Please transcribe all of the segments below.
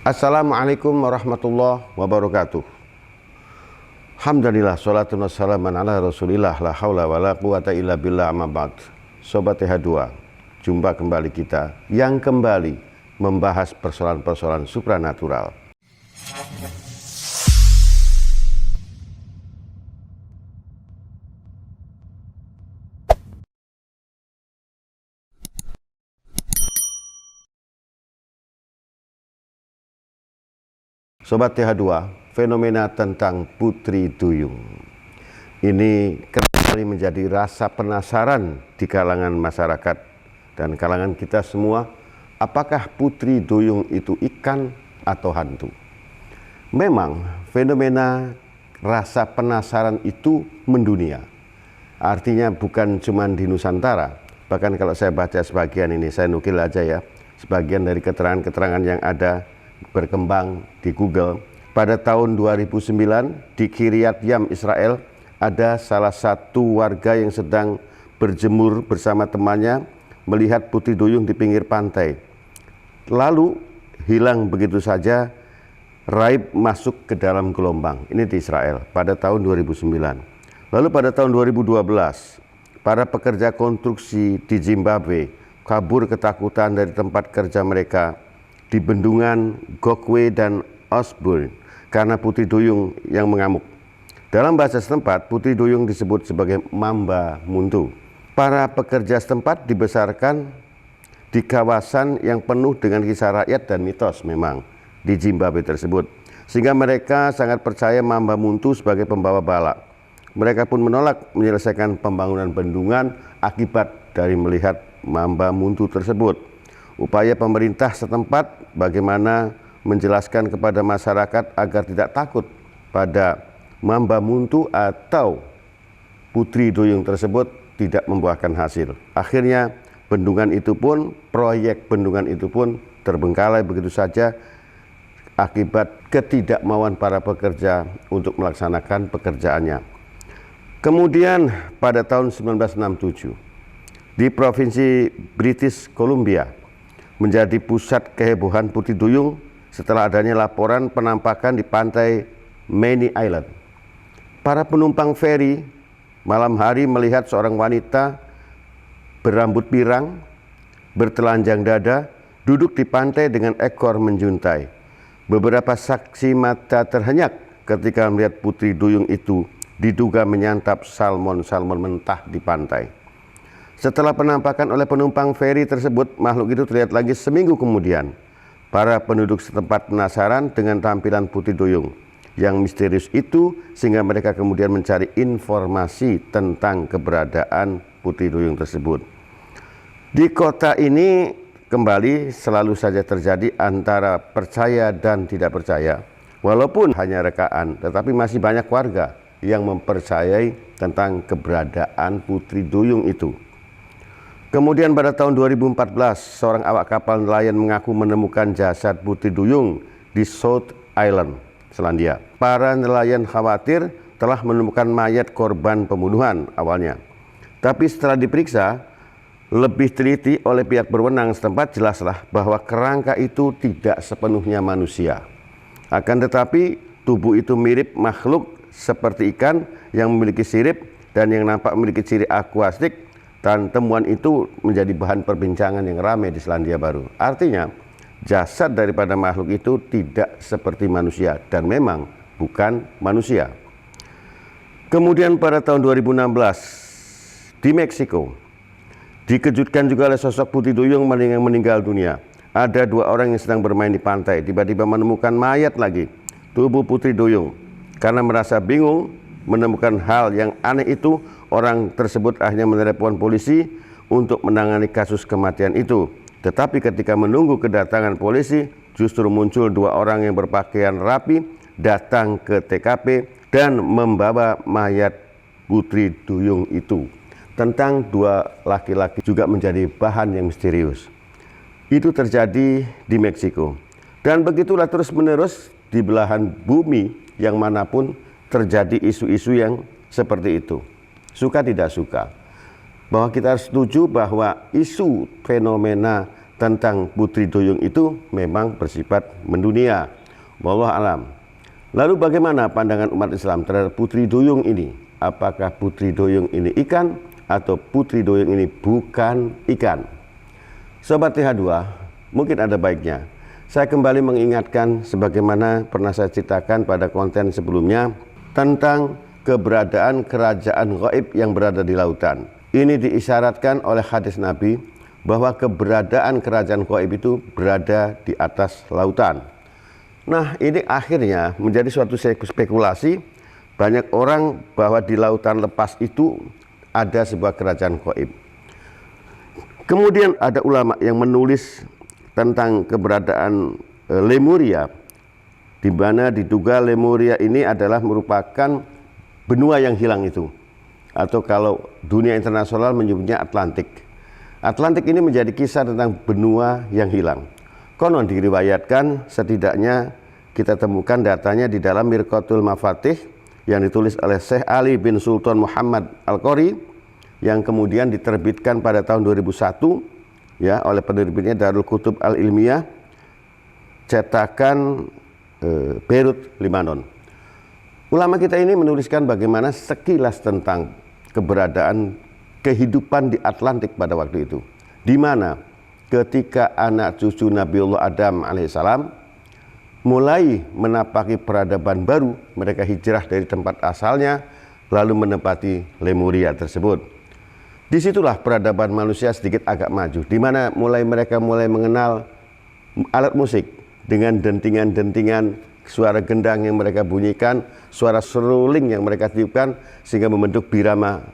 Assalamualaikum warahmatullahi wabarakatuh. Alhamdulillah, salatun wassalamun ala rasulillah, la hawla wa la quwata illa billah, amma ba'd. Sobat TH2, jumpa kembali kita yang kembali membahas persoalan-persoalan supranatural. Sobat TH2, fenomena tentang Putri Duyung ini kembali menjadi rasa penasaran di kalangan masyarakat dan kalangan kita semua. Apakah Putri Duyung itu ikan atau hantu? Memang fenomena rasa penasaran itu mendunia. Artinya bukan cuma di Nusantara. Bahkan kalau saya baca sebagian ini, saya nukil aja ya, sebagian dari keterangan-keterangan yang ada berkembang di Google. Pada tahun 2009 di Kiryat Yam, Israel, ada salah satu warga yang sedang berjemur bersama temannya melihat Putri Duyung di pinggir pantai. Lalu hilang begitu saja, raib masuk ke dalam gelombang. Ini di Israel pada tahun 2009. Lalu pada tahun 2012, para pekerja konstruksi di Zimbabwe kabur ketakutan dari tempat kerja mereka di bendungan Gokwe dan Osborne karena Putri Duyung yang mengamuk. Dalam bahasa setempat, Putri Duyung disebut sebagai Mamba Muntu. Para pekerja setempat dibesarkan di kawasan yang penuh dengan kisah rakyat dan mitos memang di Zimbabwe tersebut, sehingga mereka sangat percaya Mamba Muntu sebagai pembawa bala. Mereka pun menolak menyelesaikan pembangunan bendungan akibat dari melihat Mamba Muntu tersebut. Upaya pemerintah setempat bagaimana menjelaskan kepada masyarakat agar tidak takut pada Mamba Muntu atau Putri Duyung tersebut tidak membuahkan hasil. Akhirnya proyek bendungan itu pun terbengkalai begitu saja akibat ketidakmauan para pekerja untuk melaksanakan pekerjaannya. Kemudian pada tahun 1967 di Provinsi British Columbia menjadi pusat kehebohan Putri Duyung setelah adanya laporan penampakan di pantai Maney Island. Para penumpang feri malam hari melihat seorang wanita berambut pirang, bertelanjang dada, duduk di pantai dengan ekor menjuntai. Beberapa saksi mata terhenyak ketika melihat Putri Duyung itu diduga menyantap salmon-salmon mentah di pantai. Setelah penampakan oleh penumpang feri tersebut, makhluk itu terlihat lagi seminggu kemudian. Para penduduk setempat penasaran dengan tampilan Putri Duyung yang misterius itu, sehingga mereka kemudian mencari informasi tentang keberadaan Putri Duyung tersebut. Di kota ini kembali selalu saja terjadi antara percaya dan tidak percaya. Walaupun hanya rekaan, tetapi masih banyak warga yang mempercayai tentang keberadaan Putri Duyung itu. Kemudian pada tahun 2014, seorang awak kapal nelayan mengaku menemukan jasad Putri Duyung di South Island, Selandia. Para nelayan khawatir telah menemukan mayat korban pembunuhan awalnya. Tapi setelah diperiksa lebih teliti oleh pihak berwenang setempat, jelaslah bahwa kerangka itu tidak sepenuhnya manusia. Akan tetapi tubuh itu mirip makhluk seperti ikan yang memiliki sirip dan yang nampak memiliki ciri akuatik. Dan temuan itu menjadi bahan perbincangan yang ramai di Selandia Baru. Artinya jasad daripada makhluk itu tidak seperti manusia dan memang bukan manusia. Kemudian pada tahun 2016 di Meksiko dikejutkan juga oleh sosok Putri Duyung yang meninggal dunia. Ada dua orang yang sedang bermain di pantai, tiba-tiba menemukan mayat lagi tubuh Putri Duyung. Karena merasa bingung menemukan hal yang aneh itu, orang tersebut akhirnya menelepon polisi untuk menangani kasus kematian itu. Tetapi ketika menunggu kedatangan polisi, justru muncul dua orang yang berpakaian rapi datang ke TKP dan membawa mayat Putri Duyung itu. Tentang dua laki-laki juga menjadi bahan yang misterius. Itu terjadi di Meksiko. Dan begitulah terus-menerus di belahan bumi yang manapun terjadi isu-isu yang seperti itu. Suka tidak suka, bahwa kita harus setuju bahwa isu fenomena tentang Putri Duyung itu memang bersifat mendunia. Wallahu alam. Lalu bagaimana pandangan umat Islam terhadap Putri Duyung ini? Apakah Putri Duyung ini ikan atau Putri Duyung ini bukan ikan? Sobat TH2, mungkin ada baiknya saya kembali mengingatkan sebagaimana pernah saya ceritakan pada konten sebelumnya tentang keberadaan kerajaan gaib yang berada di lautan. Ini diisyaratkan oleh hadis Nabi bahwa keberadaan kerajaan gaib itu berada di atas lautan. Nah, ini akhirnya menjadi suatu spekulasi banyak orang bahwa di lautan lepas itu ada sebuah kerajaan gaib. Kemudian ada ulama yang menulis tentang keberadaan Lemuria, di mana diduga Lemuria ini adalah merupakan benua yang hilang itu, atau kalau dunia internasional menyebutnya Atlantik. Atlantik ini menjadi kisah tentang benua yang hilang. Konon diriwayatkan setidaknya kita temukan datanya di dalam Mirqatul Mafatih yang ditulis oleh Syekh Ali bin Sultan Muhammad Al-Qori yang kemudian diterbitkan pada tahun 2001 ya oleh penerbitnya Darul Kutub Al-Ilmiyah, cetakan Beirut, Lebanon. Ulama kita ini menuliskan bagaimana sekilas tentang keberadaan kehidupan di Atlantik pada waktu itu, di mana ketika anak cucu Nabiullah Adam alaihissalam mulai menapaki peradaban baru, mereka hijrah dari tempat asalnya lalu menempati Lemuria tersebut. Disitulah peradaban manusia sedikit agak maju, di mana mereka mulai mengenal alat musik dengan dentingan-dentingan, suara gendang yang mereka bunyikan, suara seruling yang mereka tiupkan sehingga membentuk birama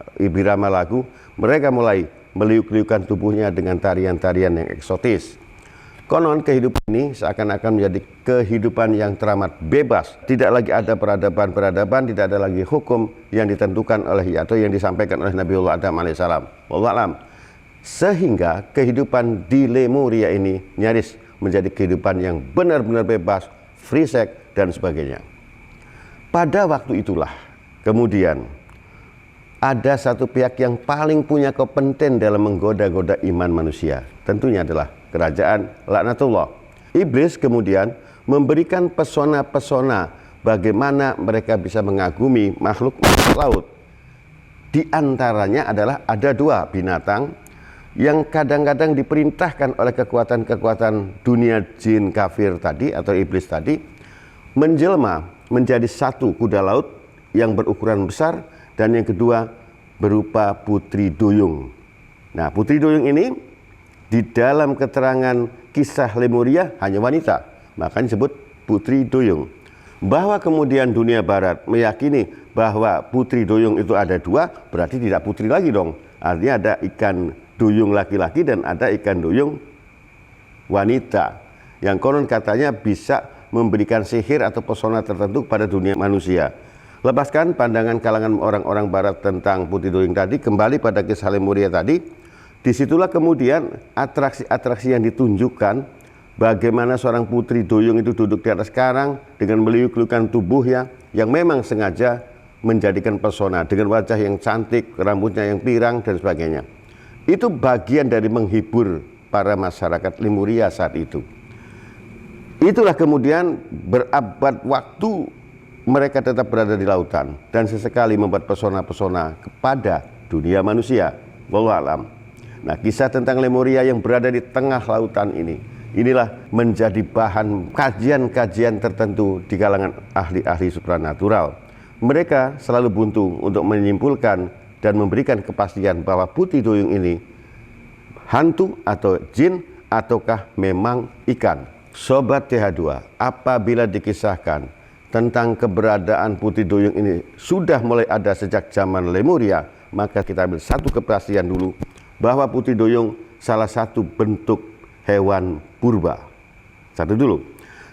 lagu. Mereka mulai meliuk-liukkan tubuhnya dengan tarian-tarian yang eksotis. Konon kehidupan ini seakan-akan menjadi kehidupan yang teramat bebas. Tidak lagi ada peradaban-peradaban, tidak ada lagi hukum yang ditentukan oleh atau yang disampaikan oleh Nabiullah Adam alaihissalam. Wallahu a'lam. Sehingga kehidupan di Lemuria ini nyaris menjadi kehidupan yang benar-benar bebas, free sex dan sebagainya. Pada waktu itulah kemudian ada satu pihak yang paling punya kompeten dalam menggoda-goda iman manusia. Tentunya adalah kerajaan laknatullah. Iblis kemudian memberikan pesona-pesona bagaimana mereka bisa mengagumi makhluk laut. Di antaranya adalah ada dua binatang yang kadang-kadang diperintahkan oleh kekuatan-kekuatan dunia jin kafir tadi atau iblis tadi menjelma menjadi satu kuda laut yang berukuran besar, dan yang kedua berupa Putri Duyung. Nah, Putri Duyung ini di dalam keterangan kisah Lemuria hanya wanita, makanya disebut Putri Duyung. Bahwa kemudian dunia barat meyakini bahwa Putri Duyung itu ada dua, berarti tidak putri lagi dong. Artinya ada ikan duyung laki-laki dan ada ikan duyung wanita yang konon katanya bisa memberikan sihir atau pesona tertentu pada dunia manusia. Lepaskan pandangan kalangan orang-orang barat tentang Putri Duyung tadi, kembali pada kisah Lemuria tadi. Disitulah kemudian atraksi-atraksi yang ditunjukkan, bagaimana seorang Putri Duyung itu duduk di atas karang dengan meliuk-liukkan tubuhnya yang memang sengaja menjadikan pesona dengan wajah yang cantik, rambutnya yang pirang dan sebagainya. Itu bagian dari menghibur para masyarakat Lemuria saat itu. Itulah kemudian berabad waktu mereka tetap berada di lautan dan sesekali membuat pesona-pesona kepada dunia manusia. Wallahu a'lam. Nah, kisah tentang Lemuria yang berada di tengah lautan ini, inilah menjadi bahan kajian-kajian tertentu di kalangan ahli-ahli supranatural. Mereka selalu buntu untuk menyimpulkan dan memberikan kepastian bahwa Putri Duyung ini hantu atau jin ataukah memang ikan. Sobat TH2, apabila dikisahkan tentang keberadaan Putri Duyung ini sudah mulai ada sejak zaman Lemuria, maka kita ambil satu kepastian dulu bahwa Putri Duyung salah satu bentuk hewan purba. Satu dulu.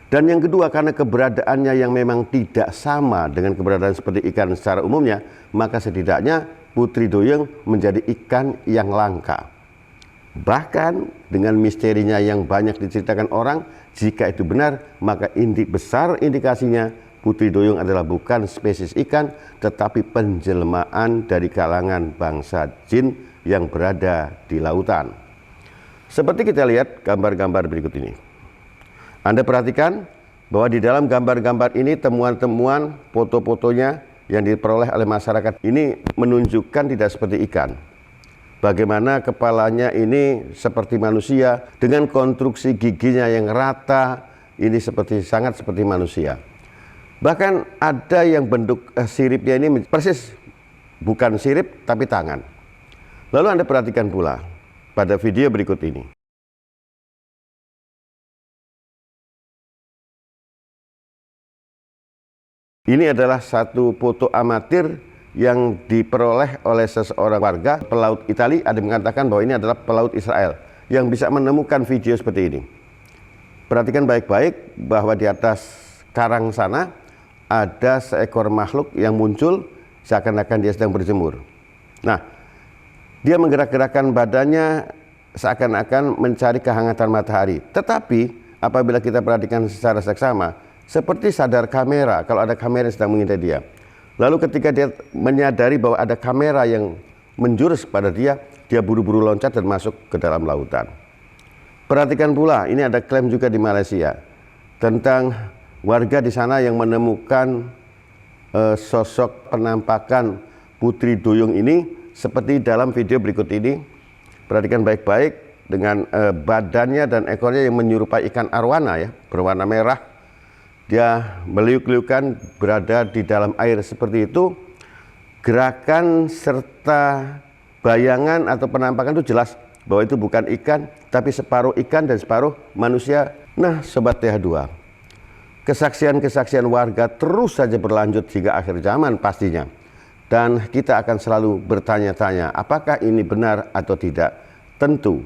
Dan yang kedua, karena keberadaannya yang memang tidak sama dengan keberadaan seperti ikan secara umumnya, maka setidaknya Putri Duyung menjadi ikan yang langka. Bahkan dengan misterinya yang banyak diceritakan orang, jika itu benar, maka besar indikasinya Putri Duyung adalah bukan spesies ikan, tetapi penjelmaan dari kalangan bangsa jin yang berada di lautan. Seperti kita lihat gambar-gambar berikut ini. Anda perhatikan bahwa di dalam gambar-gambar ini temuan-temuan foto-fotonya yang diperoleh oleh masyarakat ini menunjukkan tidak seperti ikan. Bagaimana kepalanya ini seperti manusia dengan konstruksi giginya yang rata, ini sangat seperti manusia. Bahkan ada yang bentuk siripnya ini persis bukan sirip tapi tangan. Lalu Anda perhatikan pula pada video berikut ini. Ini adalah satu foto amatir yang diperoleh oleh seseorang warga pelaut Italia. Ada yang mengatakan bahwa ini adalah pelaut Israel yang bisa menemukan video seperti ini. Perhatikan baik-baik bahwa di atas karang sana ada seekor makhluk yang muncul seakan-akan dia sedang berjemur. Nah, dia menggerak-gerakkan badannya seakan-akan mencari kehangatan matahari. Tetapi apabila kita perhatikan secara seksama, seperti sadar kamera, kalau ada kamera yang sedang mengintai dia. Lalu ketika dia menyadari bahwa ada kamera yang menjurus pada dia, dia buru-buru loncat dan masuk ke dalam lautan. Perhatikan pula, ini ada klaim juga di Malaysia tentang warga di sana yang menemukan sosok penampakan Putri Duyung ini seperti dalam video berikut ini. Perhatikan baik-baik dengan badannya dan ekornya yang menyerupai ikan arwana ya, berwarna merah. Dia meliuk-liukan berada di dalam air seperti itu. Gerakan serta bayangan atau penampakan itu jelas bahwa itu bukan ikan, tapi separuh ikan dan separuh manusia. Nah, Sobat TH2, kesaksian-kesaksian warga terus saja berlanjut hingga akhir zaman pastinya. Dan kita akan selalu bertanya-tanya apakah ini benar atau tidak. Tentu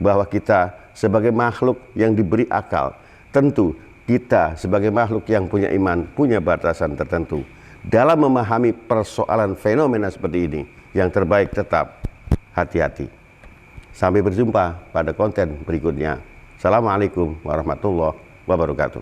bahwa kita sebagai makhluk yang diberi akal, tentu kita sebagai makhluk yang punya iman, punya batasan tertentu. Dalam memahami persoalan fenomena seperti ini, yang terbaik tetap hati-hati. Sampai berjumpa pada konten berikutnya. Assalamualaikum warahmatullahi wabarakatuh.